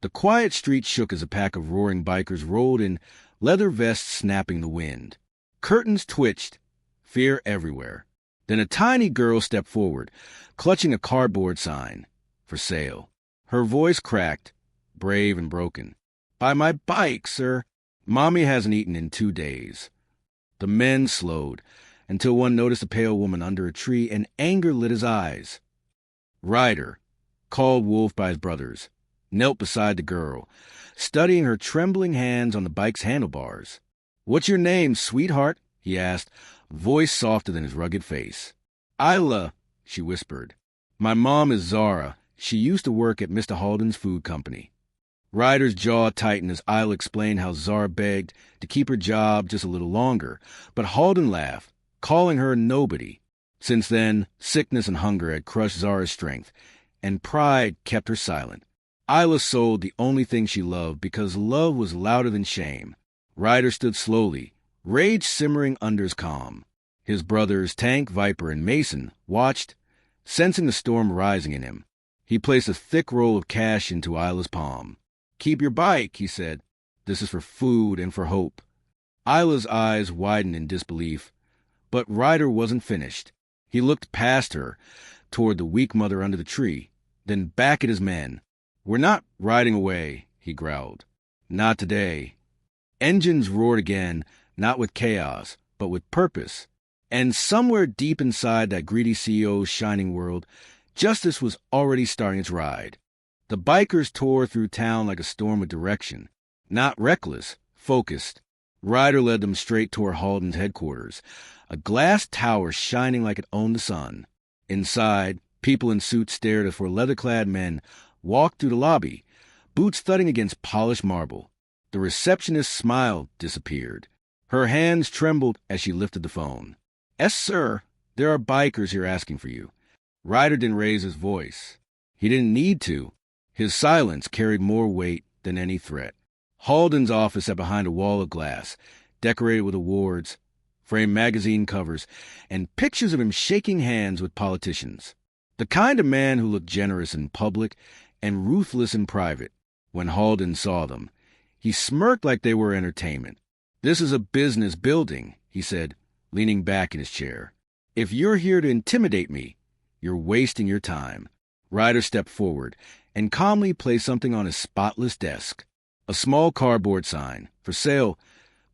The quiet street shook as a pack of roaring bikers rolled in, leather vests snapping the wind. Curtains twitched, fear everywhere. Then a tiny girl stepped forward, clutching a cardboard sign. For sale. Her voice cracked, brave and broken. "Buy my bike, sir. Mommy hasn't eaten in 2 days." The men slowed, until one noticed a pale woman under a tree, and anger lit his eyes. Ryder, called Wolf by his brothers, knelt beside the girl, studying her trembling hands on the bike's handlebars. "What's your name, sweetheart?" he asked, voice softer than his rugged face. "Isla," she whispered. "My mom is Zara. She used to work at Mr. Halden's food company." Ryder's jaw tightened as Isla explained how Zara begged to keep her job just a little longer, but Halden laughed, calling her nobody. Since then, sickness and hunger had crushed Zara's strength, and pride kept her silent. Isla sold the only thing she loved because love was louder than shame. Ryder stood slowly, rage simmering under his calm. His brothers, Tank, Viper, and Mason, watched, sensing the storm rising in him. He placed a thick roll of cash into Isla's palm. "Keep your bike," he said. "This is for food and for hope." Isla's eyes widened in disbelief, but Ryder wasn't finished. He looked past her, toward the weak mother under the tree, then back at his men. "We're not riding away," he growled. "Not today." Engines roared again, not with chaos, but with purpose. And somewhere deep inside that greedy CEO's shining world, justice was already starting its ride. The bikers tore through town like a storm with direction. Not reckless, focused. Ryder led them straight toward Halden's headquarters, a glass tower shining like it owned the sun. Inside, people in suits stared as four leather-clad men walked through the lobby, boots thudding against polished marble. The receptionist's smile disappeared. Her hands trembled as she lifted the phone. "Yes, sir. There are bikers here asking for you." Ryder didn't raise his voice. He didn't need to. His silence carried more weight than any threat. Halden's office sat behind a wall of glass, decorated with awards, framed magazine covers, and pictures of him shaking hands with politicians. The kind of man who looked generous in public and ruthless in private. When Halden saw them, he smirked like they were entertainment. "This is a business building," he said, leaning back in his chair. "If you're here to intimidate me, you're wasting your time." Ryder stepped forward and calmly placed something on his spotless desk. A small cardboard sign, for sale,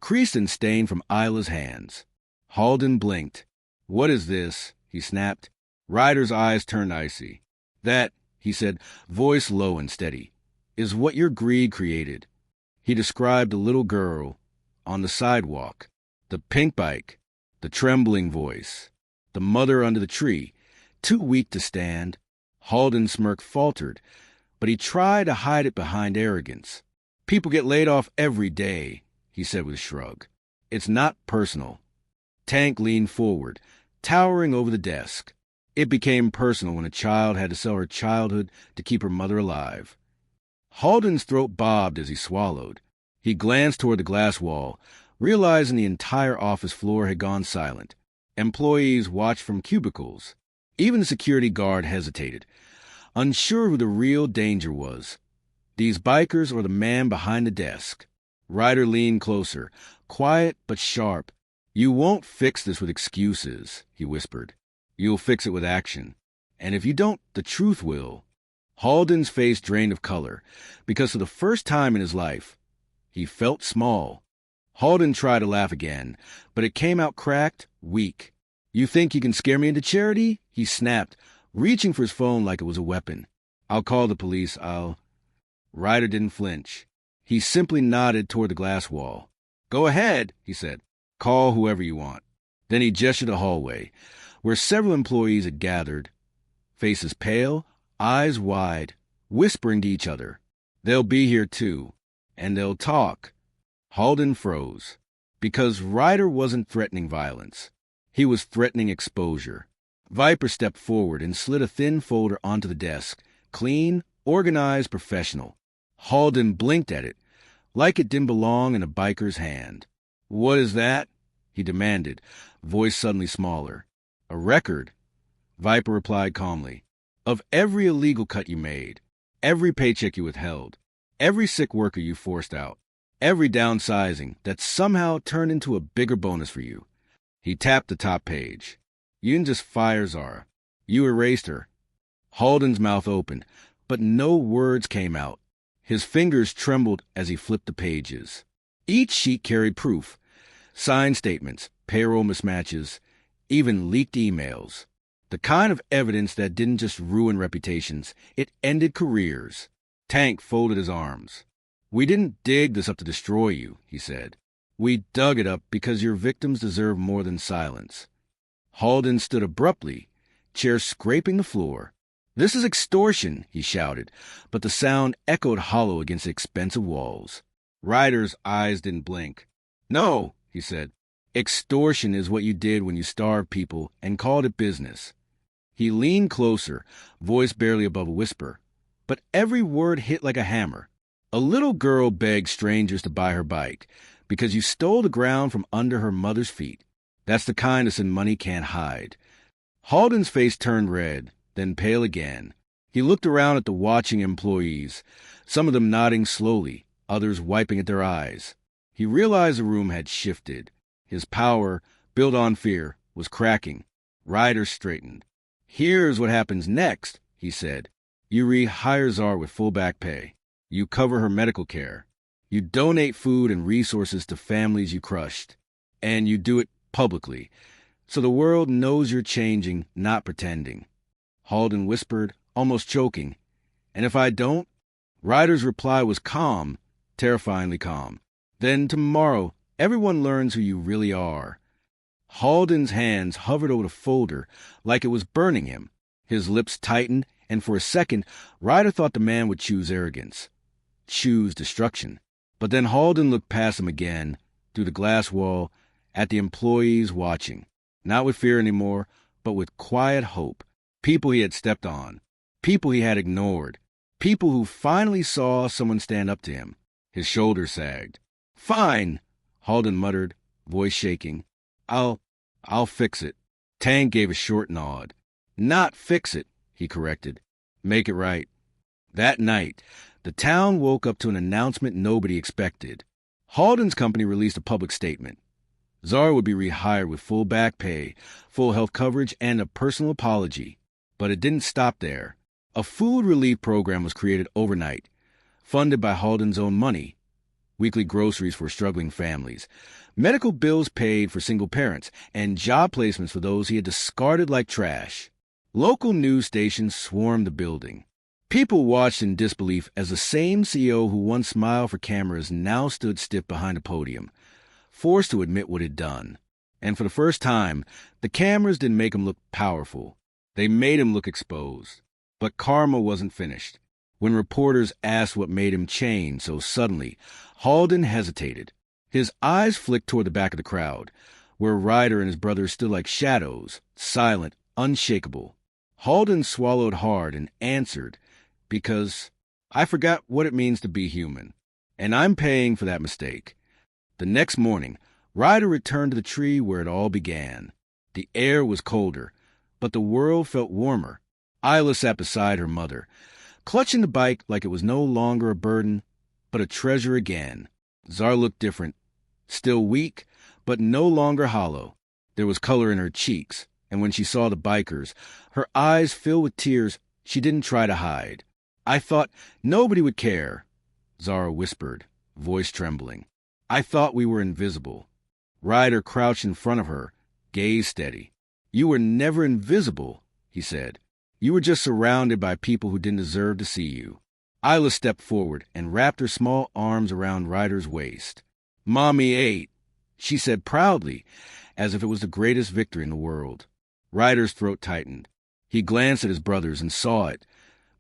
creased and stained from Isla's hands. Halden blinked. "What is this?" he snapped. Ryder's eyes turned icy. "That," he said, voice low and steady, "is what your greed created." He described the little girl on the sidewalk, the pink bike, the trembling voice, the mother under the tree, too weak to stand. Halden's smirk faltered, but he tried to hide it behind arrogance. "People get laid off every day," he said with a shrug. "It's not personal." Tank leaned forward, towering over the desk. It became personal when a child had to sell her childhood to keep her mother alive. Halden's throat bobbed as he swallowed. He glanced toward the glass wall, realizing the entire office floor had gone silent. Employees watched from cubicles. Even the security guard hesitated, unsure who the real danger was, these bikers or the man behind the desk. Ryder leaned closer, quiet but sharp. "You won't fix this with excuses," he whispered. "You'll fix it with action. And if you don't, the truth will." Halden's face drained of color, because for the first time in his life, he felt small. Halden tried to laugh again, but it came out cracked, weak. "You think you can scare me into charity?" he snapped, reaching for his phone like it was a weapon. "I'll call the police, Ryder didn't flinch. He simply nodded toward the glass wall. "Go ahead," he said. "Call whoever you want." Then he gestured the hallway, where several employees had gathered, faces pale, eyes wide, whispering to each other. "They'll be here too, and they'll talk." Halden froze, because Ryder wasn't threatening violence. He was threatening exposure. Viper stepped forward and slid a thin folder onto the desk, clean, organized, professional. Halden blinked at it, like it didn't belong in a biker's hand. "What is that?" he demanded, voice suddenly smaller. "A record," Viper replied calmly, "of every illegal cut you made, every paycheck you withheld, Every sick worker you forced out. Every downsizing that somehow turned into a bigger bonus for you. He tapped the top page. You didn't just fire Zara. You erased her. Halden's mouth opened, but no words came out. His fingers trembled as he flipped the pages. Each sheet carried proof. Signed statements, payroll mismatches, even leaked emails. The kind of evidence that didn't just ruin reputations, it ended careers. Tank folded his arms. We didn't dig this up to destroy you, he said. We dug it up because your victims deserve more than silence. Halden stood abruptly, chair scraping the floor. This is extortion, he shouted, but the sound echoed hollow against the expensive walls. Ryder's eyes didn't blink. No, he said. Extortion is what you did when you starved people and called it business. He leaned closer, voice barely above a whisper. But every word hit like a hammer. A little girl begged strangers to buy her bike because you stole the ground from under her mother's feet. That's the kindness and money can't hide. Halden's face turned red, then pale again. He looked around at the watching employees, some of them nodding slowly, others wiping at their eyes. He realized the room had shifted. His power, built on fear, was cracking. Ryder straightened. Here's what happens next, he said. You rehire Zara with full back pay. You cover her medical care. You donate food and resources to families you crushed. And you do it publicly, so the world knows you're changing, not pretending. Halden whispered, almost choking. And if I don't? Ryder's reply was calm, terrifyingly calm. Then tomorrow, everyone learns who you really are. Halden's hands hovered over the folder like it was burning him. His lips tightened, and for a second, Ryder thought the man would choose arrogance, choose destruction. But then Halden looked past him again, through the glass wall, at the employees watching, not with fear anymore, but with quiet hope. People he had stepped on, people he had ignored, people who finally saw someone stand up to him. His shoulders sagged. Fine, Halden muttered, voice shaking. I'll fix it. Tang gave a short nod. Not fix it, he corrected. Make it right. That night, the town woke up to an announcement nobody expected. Halden's company released a public statement. Zara would be rehired with full back pay, full health coverage, and a personal apology. But it didn't stop there. A food relief program was created overnight, funded by Halden's own money. Weekly groceries for struggling families, medical bills paid for single parents, and job placements for those he had discarded like trash. Local news stations swarmed the building. People watched in disbelief as the same CEO who once smiled for cameras now stood stiff behind a podium, forced to admit what he'd done. And for the first time, the cameras didn't make him look powerful. They made him look exposed. But karma wasn't finished. When reporters asked what made him change so suddenly, Halden hesitated. His eyes flicked toward the back of the crowd, where Ryder and his brother stood like shadows, silent, unshakable. Halden swallowed hard and answered, because I forgot what it means to be human, and I'm paying for that mistake. The next morning, Ryder returned to the tree where it all began. The air was colder, but the world felt warmer. Isla sat beside her mother, clutching the bike like it was no longer a burden, but a treasure again. Zara looked different, still weak, but no longer hollow. There was color in her cheeks, and when she saw the bikers, her eyes filled with tears she didn't try to hide. I thought nobody would care, Zara whispered, voice trembling. I thought we were invisible. Ryder crouched in front of her, gaze steady. You were never invisible, he said. You were just surrounded by people who didn't deserve to see you. Isla stepped forward and wrapped her small arms around Ryder's waist. Mommy ate, she said proudly, as if it was the greatest victory in the world. Ryder's throat tightened. He glanced at his brothers and saw it,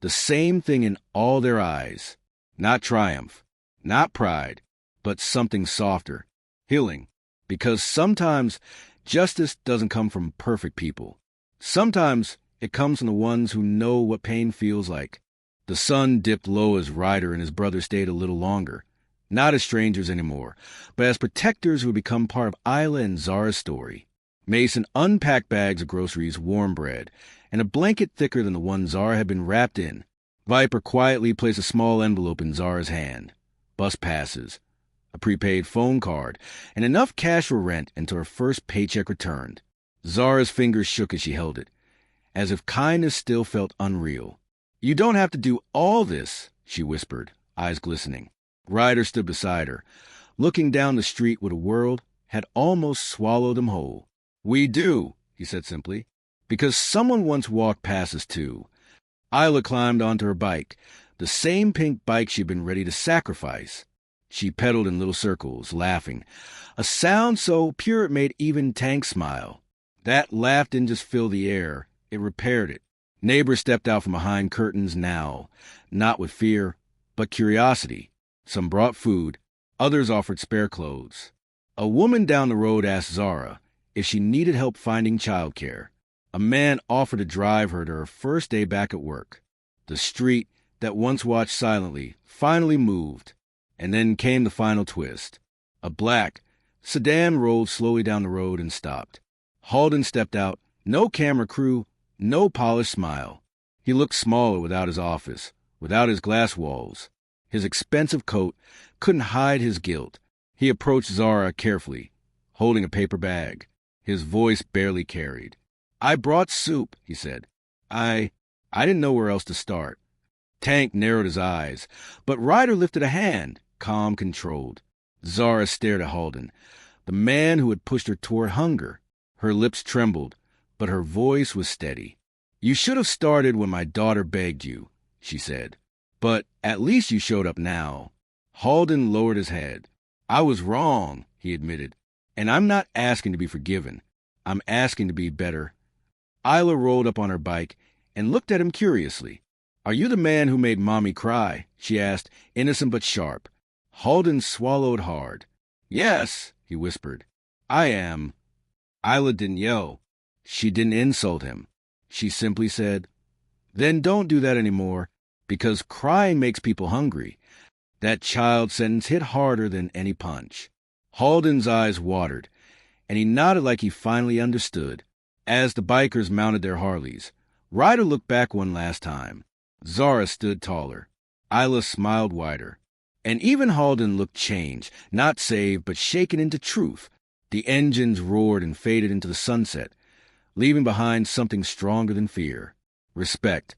the same thing in all their eyes. Not triumph, not pride, but something softer, healing. Because sometimes justice doesn't come from perfect people. Sometimes it comes from the ones who know what pain feels like. The sun dipped low as Ryder and his brother stayed a little longer, not as strangers anymore, but as protectors who had become part of Isla and Zara's story. Mason unpacked bags of groceries, warm bread, and a blanket thicker than the one Zara had been wrapped in. Viper quietly placed a small envelope in Zara's hand. Bus passes, a prepaid phone card, and enough cash for rent until her first paycheck returned. Zara's fingers shook as she held it, as if kindness still felt unreal. "You don't have to do all this," she whispered, eyes glistening. Ryder stood beside her, looking down the street where the world had almost swallowed him whole. "We do," he said simply, "because someone once walked past us too." Isla climbed onto her bike, the same pink bike she'd been ready to sacrifice. She pedaled in little circles, laughing, a sound so pure it made even Tank smile. That laugh didn't just fill the air, it repaired it. Neighbors stepped out from behind curtains now, not with fear, but curiosity. Some brought food, others offered spare clothes. A woman down the road asked Zara if she needed help finding childcare. A man offered to drive her to her first day back at work. The street that once watched silently finally moved, and then came the final twist. A black sedan rolled slowly down the road and stopped. Halden stepped out, no camera crew, no polished smile. He looked smaller without his office, without his glass walls. His expensive coat couldn't hide his guilt. He approached Zara carefully, holding a paper bag. His voice barely carried. "I brought soup," he said. I didn't know where else to start." Tank narrowed his eyes, but Ryder lifted a hand, calm, controlled. Zara stared at Halden, the man who had pushed her toward hunger. Her lips trembled, but her voice was steady. "You should have started when my daughter begged you," she said. "But at least you showed up now." Halden lowered his head. "I was wrong," he admitted, "and I'm not asking to be forgiven. I'm asking to be better." Isla rolled up on her bike and looked at him curiously. "Are you the man who made Mommy cry?" she asked, innocent but sharp. Halden swallowed hard. "Yes," he whispered. "I am." Isla didn't yell. She didn't insult him. She simply said, "Then don't do that anymore, because crying makes people hungry." That child sentence hit harder than any punch. Halden's eyes watered, and he nodded like he finally understood. As the bikers mounted their Harleys, Ryder looked back one last time. Zara stood taller. Isla smiled wider. And even Halden looked changed, not saved, but shaken into truth. The engines roared and faded into the sunset, leaving behind something stronger than fear. Respect.